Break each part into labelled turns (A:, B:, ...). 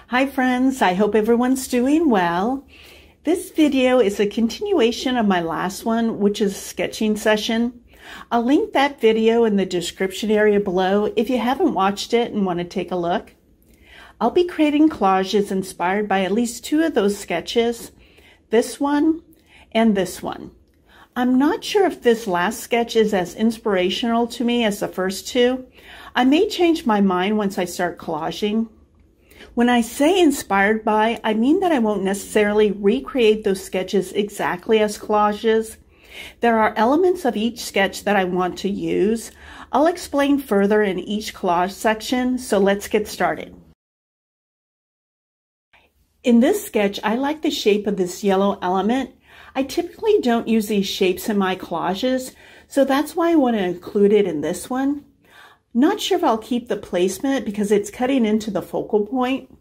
A: Hi friends, I hope everyone's doing well. This video is a continuation of my last one, which is a sketching session. I'll link that video in the description area below if you haven't watched it and want to take a look. I'll be creating collages inspired by at least two of those sketches, this one and this one. I'm not sure if this last sketch is as inspirational to me as the first two. I may change my mind once I start collaging. When I say inspired by, I mean that I won't necessarily recreate those sketches exactly as collages. There are elements of each sketch that I want to use. I'll explain further in each collage section, so let's get started. In this sketch, I like the shape of this yellow element. I typically don't use these shapes in my collages, so that's why I want to include it in this one. Not sure if I'll keep the placement because it's cutting into the focal point.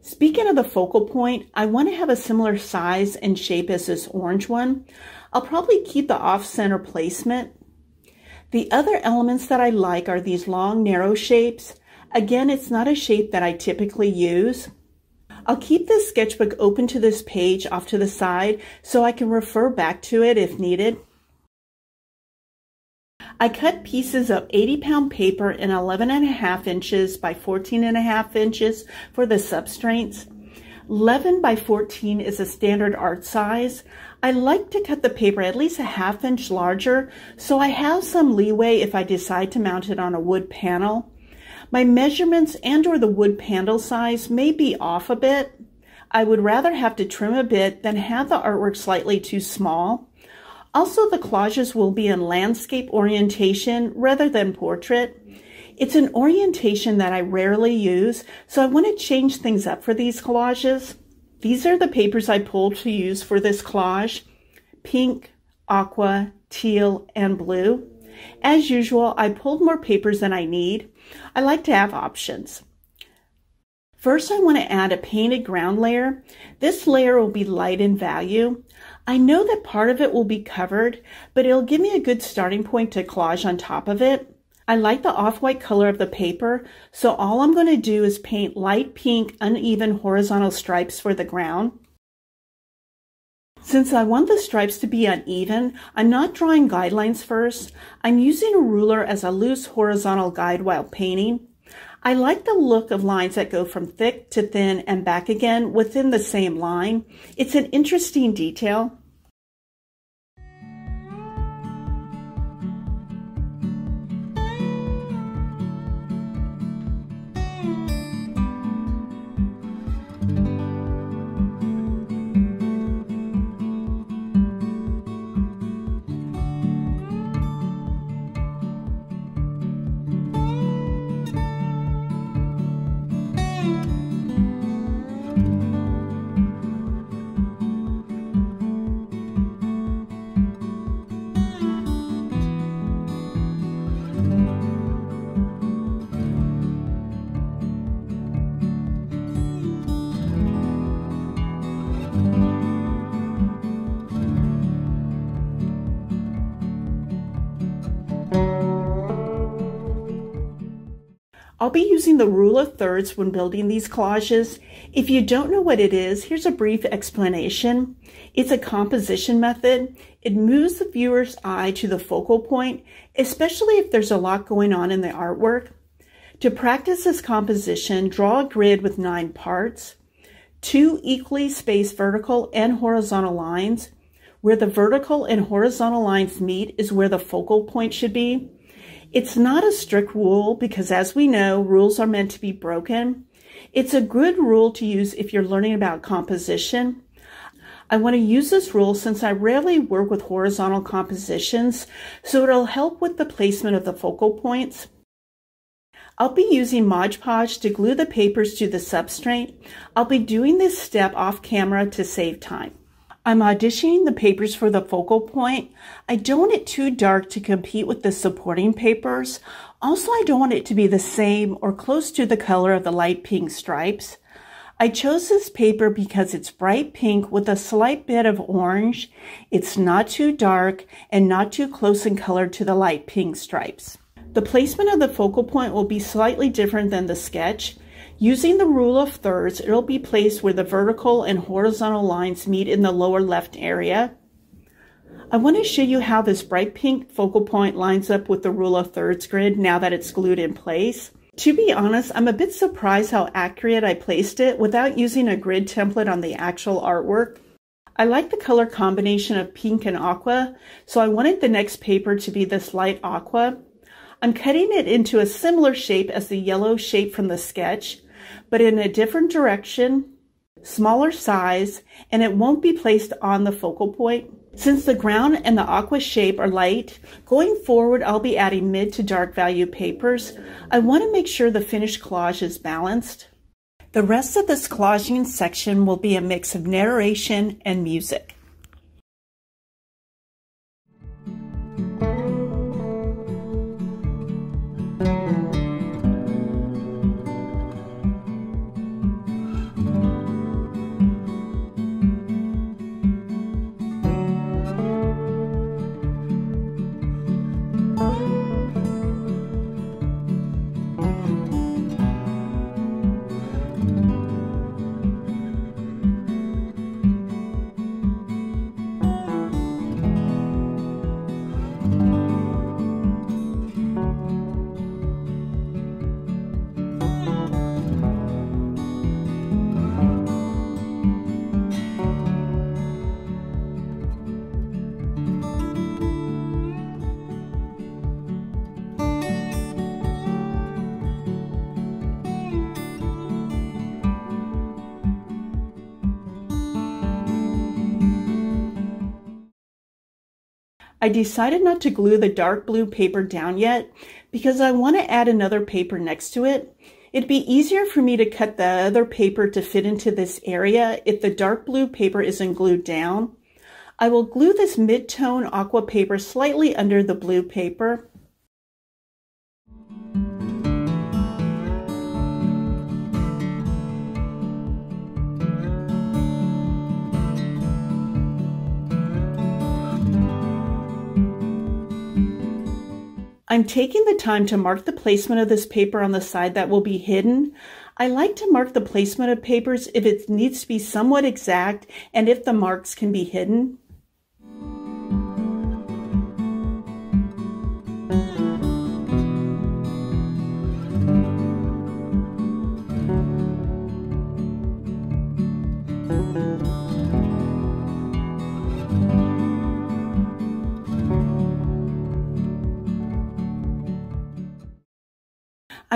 A: Speaking of the focal point, I want to have a similar size and shape as this orange one. I'll probably keep the off-center placement. The other elements that I like are these long, narrow shapes. Again, it's not a shape that I typically use. I'll keep this sketchbook open to this page off to the side so I can refer back to it if needed. I cut pieces of 80-pound paper in 11.5 inches by 14.5 inches for the substrates. 11 by 14 is a standard art size. I like to cut the paper at least a ½ inch larger, so I have some leeway if I decide to mount it on a wood panel. My measurements and/or the wood panel size may be off a bit. I would rather have to trim a bit than have the artwork slightly too small. Also, the collages will be in landscape orientation rather than portrait. It's an orientation that I rarely use, so I want to change things up for these collages. These are the papers I pulled to use for this collage: pink, aqua, teal, and blue. As usual, I pulled more papers than I need. I like to have options. First, I want to add a painted ground layer. This layer will be light in value. I know that part of it will be covered, but it'll give me a good starting point to collage on top of it. I like the off-white color of the paper, so all I'm going to do is paint light pink, uneven horizontal stripes for the ground. Since I want the stripes to be uneven, I'm not drawing guidelines first. I'm using a ruler as a loose horizontal guide while painting. I like the look of lines that go from thick to thin and back again within the same line. It's an interesting detail. I'll be using the rule of thirds when building these collages. If you don't know what it is, here's a brief explanation. It's a composition method. It moves the viewer's eye to the focal point, especially if there's a lot going on in the artwork. To practice this composition, draw a grid with 9 parts, 2 equally spaced vertical and horizontal lines. Where the vertical and horizontal lines meet is where the focal point should be. It's not a strict rule because, as we know, rules are meant to be broken. It's a good rule to use if you're learning about composition. I want to use this rule since I rarely work with horizontal compositions, so it'll help with the placement of the focal points. I'll be using Mod Podge to glue the papers to the substrate. I'll be doing this step off camera to save time. I'm auditioning the papers for the focal point. I don't want it too dark to compete with the supporting papers. Also, I don't want it to be the same or close to the color of the light pink stripes. I chose this paper because it's bright pink with a slight bit of orange. It's not too dark and not too close in color to the light pink stripes. The placement of the focal point will be slightly different than the sketch. Using the rule of thirds, it'll be placed where the vertical and horizontal lines meet in the lower left area. I want to show you how this bright pink focal point lines up with the rule of thirds grid now that it's glued in place. To be honest, I'm a bit surprised how accurate I placed it without using a grid template on the actual artwork. I like the color combination of pink and aqua, so I wanted the next paper to be this light aqua. I'm cutting it into a similar shape as the yellow shape from the sketch, but in a different direction, smaller size, and it won't be placed on the focal point. Since the ground and the aqua shape are light, going forward I'll be adding mid to dark value papers. I want to make sure the finished collage is balanced. The rest of this collaging section will be a mix of narration and music. I decided not to glue the dark blue paper down yet because I want to add another paper next to it. It'd be easier for me to cut the other paper to fit into this area if the dark blue paper isn't glued down. I will glue this mid-tone aqua paper slightly under the blue paper. I'm taking the time to mark the placement of this paper on the side that will be hidden. I like to mark the placement of papers if it needs to be somewhat exact and if the marks can be hidden.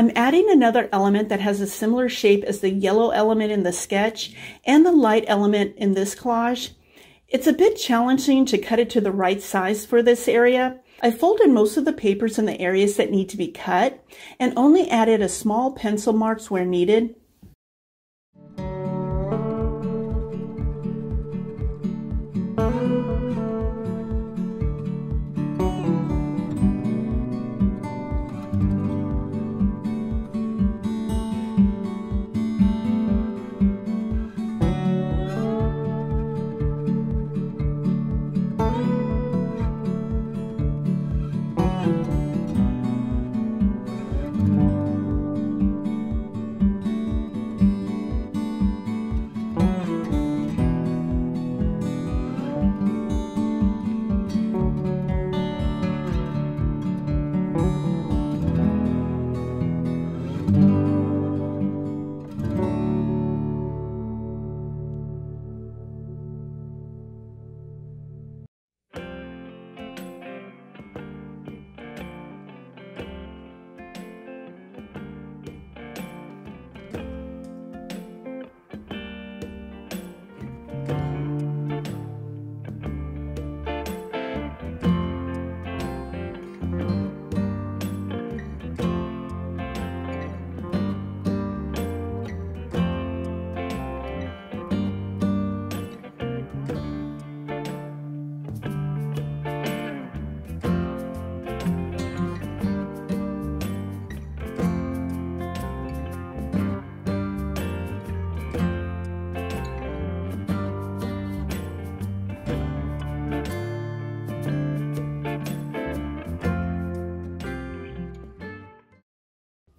A: I'm adding another element that has a similar shape as the yellow element in the sketch and the light element in this collage. It's a bit challenging to cut it to the right size for this area. I folded most of the papers in the areas that need to be cut and only added a small pencil marks where needed.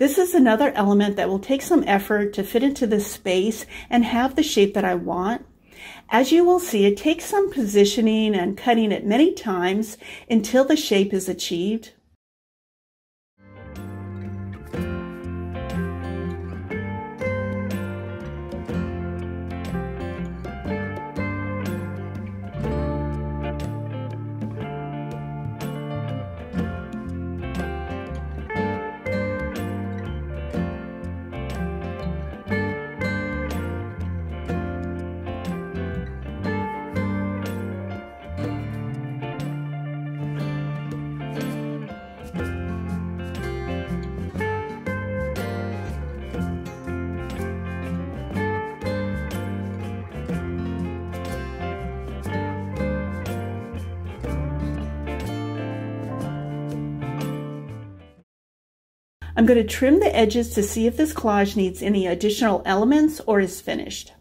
A: This is another element that will take some effort to fit into this space and have the shape that I want. As you will see, it takes some positioning and cutting it many times until the shape is achieved. I'm going to trim the edges to see if this collage needs any additional elements or is finished.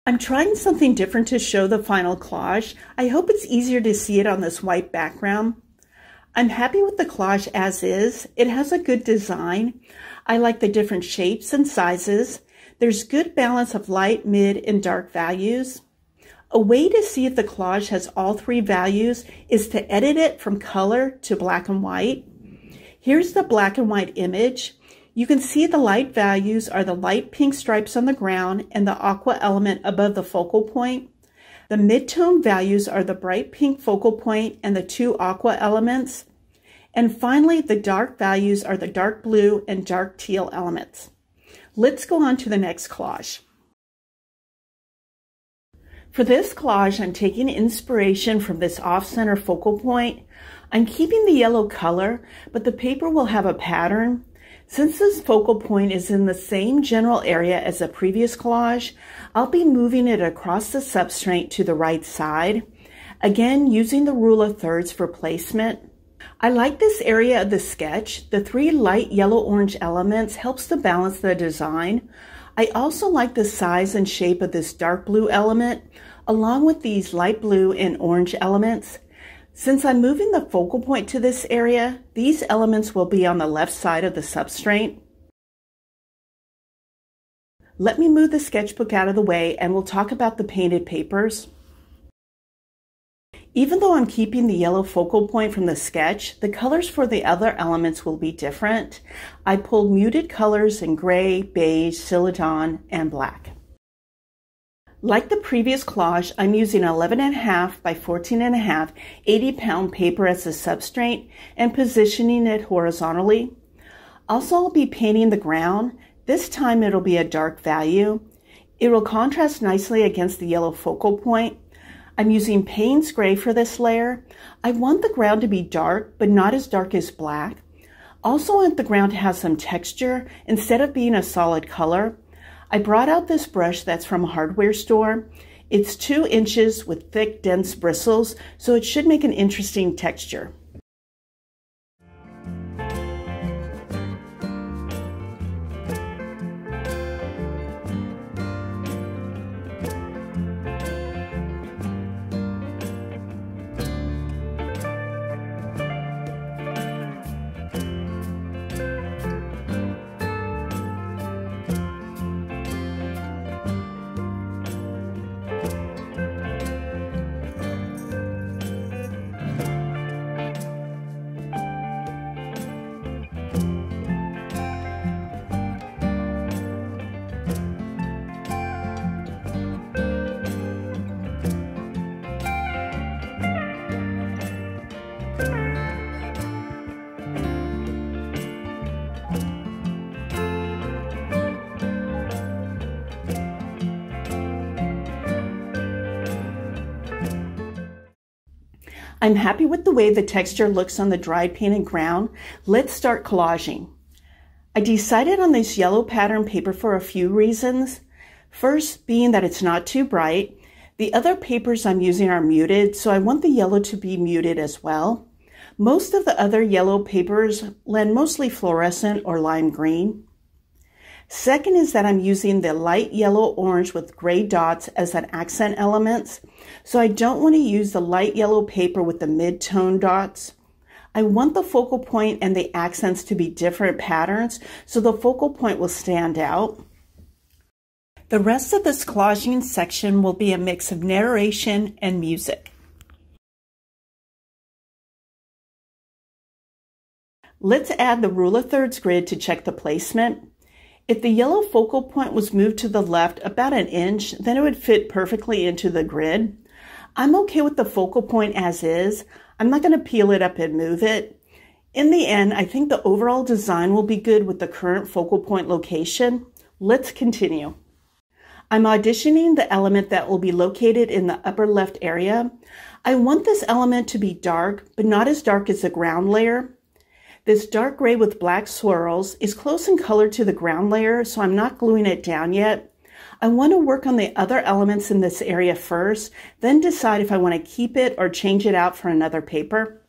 A: I'm trying something different to show the final collage. I hope it's easier to see it on this white background. I'm happy with the collage as is. It has a good design. I like the different shapes and sizes. There's good balance of light, mid, and dark values. A way to see if the collage has all three values is to edit it from color to black and white. Here's the black and white image. You can see the light values are the light pink stripes on the ground and the aqua element above the focal point. The mid-tone values are the bright pink focal point and the two aqua elements. And finally, the dark values are the dark blue and dark teal elements. Let's go on to the next collage. For this collage, I'm taking inspiration from this off-center focal point. I'm keeping the yellow color, but the paper will have a pattern. Since this focal point is in the same general area as the previous collage, I'll be moving it across the substrate to the right side. Again, using the rule of thirds for placement. I like this area of the sketch. The three light yellow-orange elements helps to balance the design. I also like the size and shape of this dark blue element, along with these light blue and orange elements. Since I'm moving the focal point to this area, these elements will be on the left side of the substrate. Let me move the sketchbook out of the way and we'll talk about the painted papers. Even though I'm keeping the yellow focal point from the sketch, the colors for the other elements will be different. I pulled muted colors in gray, beige, celadon, and black. Like the previous collage, I'm using 11.5 by 14.5 80-pound paper as a substrate and positioning it horizontally. Also, I'll be painting the ground. This time it'll be a dark value. It will contrast nicely against the yellow focal point. I'm using Payne's Gray for this layer. I want the ground to be dark, but not as dark as black. Also want the ground to have some texture instead of being a solid color. I brought out this brush that's from a hardware store. It's 2 inches with thick, dense bristles, so it should make an interesting texture. I'm happy with the way the texture looks on the dried painted ground. Let's start collaging. I decided on this yellow pattern paper for a few reasons. First, being that it's not too bright. The other papers I'm using are muted, so I want the yellow to be muted as well. Most of the other yellow papers lend mostly fluorescent or lime green. Second is that I'm using the light yellow-orange with gray dots as an accent elements, so I don't want to use the light yellow paper with the mid-tone dots. I want the focal point and the accents to be different patterns, so the focal point will stand out. The rest of this collaging section will be a mix of narration and music. Let's add the rule of thirds grid to check the placement. If the yellow focal point was moved to the left about an inch, then it would fit perfectly into the grid. I'm okay with the focal point as is. I'm not going to peel it up and move it. In the end, I think the overall design will be good with the current focal point location. Let's continue. I'm auditioning the element that will be located in the upper left area. I want this element to be dark, but not as dark as the ground layer. This dark gray with black swirls is close in color to the ground layer, so I'm not gluing it down yet. I want to work on the other elements in this area first, then decide if I want to keep it or change it out for another paper.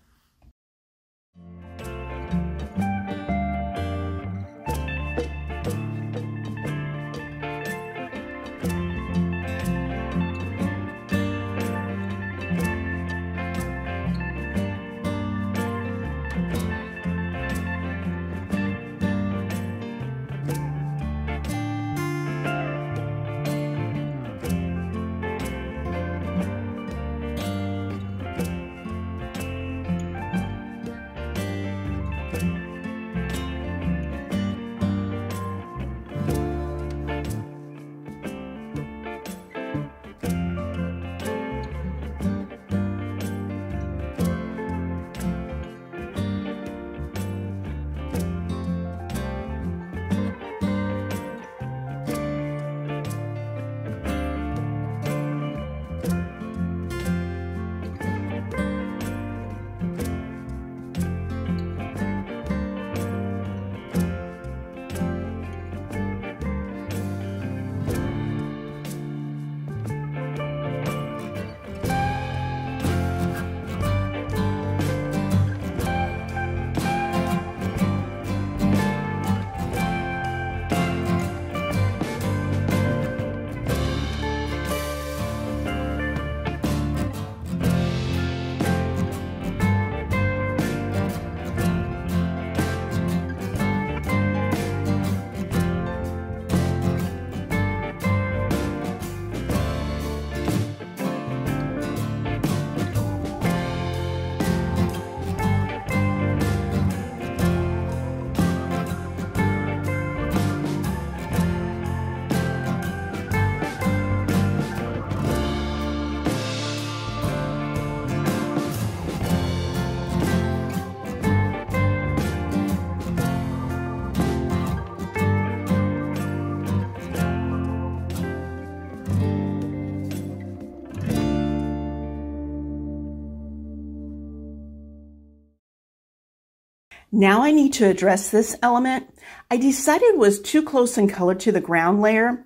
A: Now I need to address this element. I decided it was too close in color to the ground layer.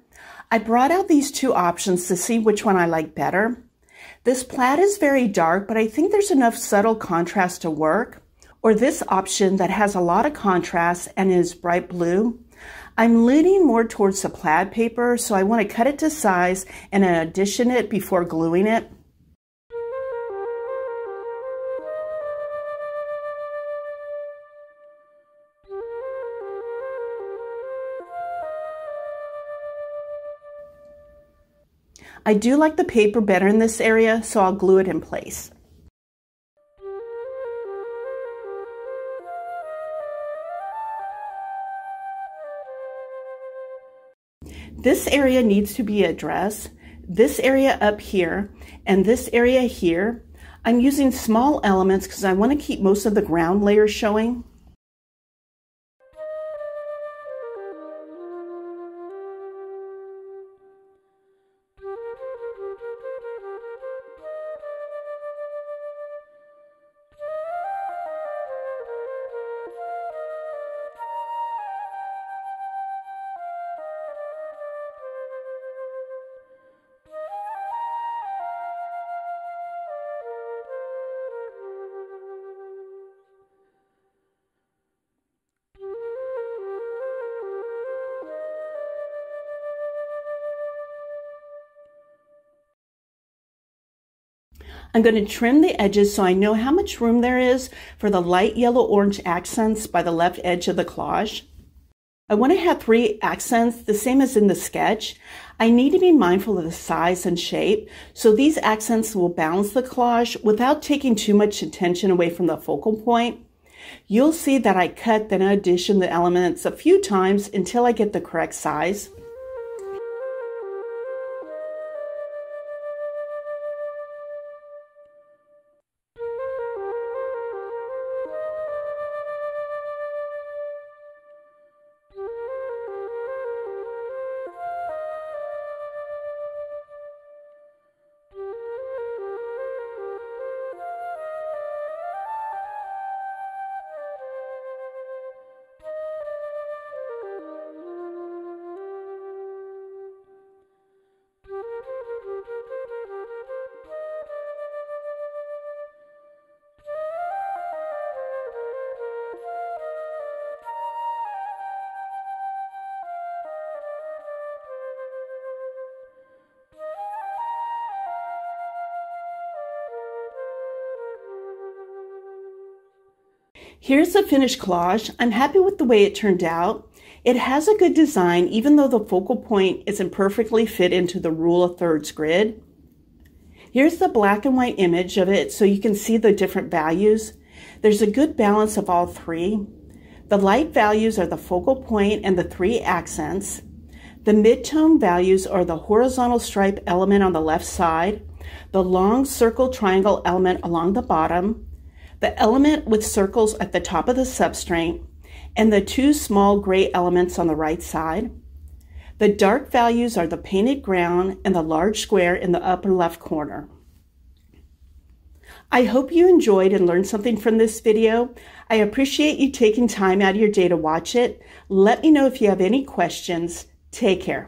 A: I brought out these two options to see which one I like better. This plaid is very dark, but I think there's enough subtle contrast to work. Or this option that has a lot of contrast and is bright blue. I'm leaning more towards the plaid paper, so I want to cut it to size and addition it before gluing it. I do like the paper better in this area, so I'll glue it in place. This area needs to be addressed. This area up here and this area here. I'm using small elements because I want to keep most of the ground layer showing. I'm going to trim the edges so I know how much room there is for the light yellow-orange accents by the left edge of the collage. I want to have 3 accents, the same as in the sketch. I need to be mindful of the size and shape, so these accents will balance the collage without taking too much attention away from the focal point. You'll see that I cut then addition the elements a few times until I get the correct size. Here's the finished collage. I'm happy with the way it turned out. It has a good design, even though the focal point isn't perfectly fit into the rule of thirds grid. Here's the black and white image of it so you can see the different values. There's a good balance of all 3. The light values are the focal point and the 3 accents. The mid-tone values are the horizontal stripe element on the left side, the long circle triangle element along the bottom, the element with circles at the top of the substrate, and the 2 small gray elements on the right side. The dark values are the painted ground and the large square in the upper left corner. I hope you enjoyed and learned something from this video. I appreciate you taking time out of your day to watch it. Let me know if you have any questions. Take care.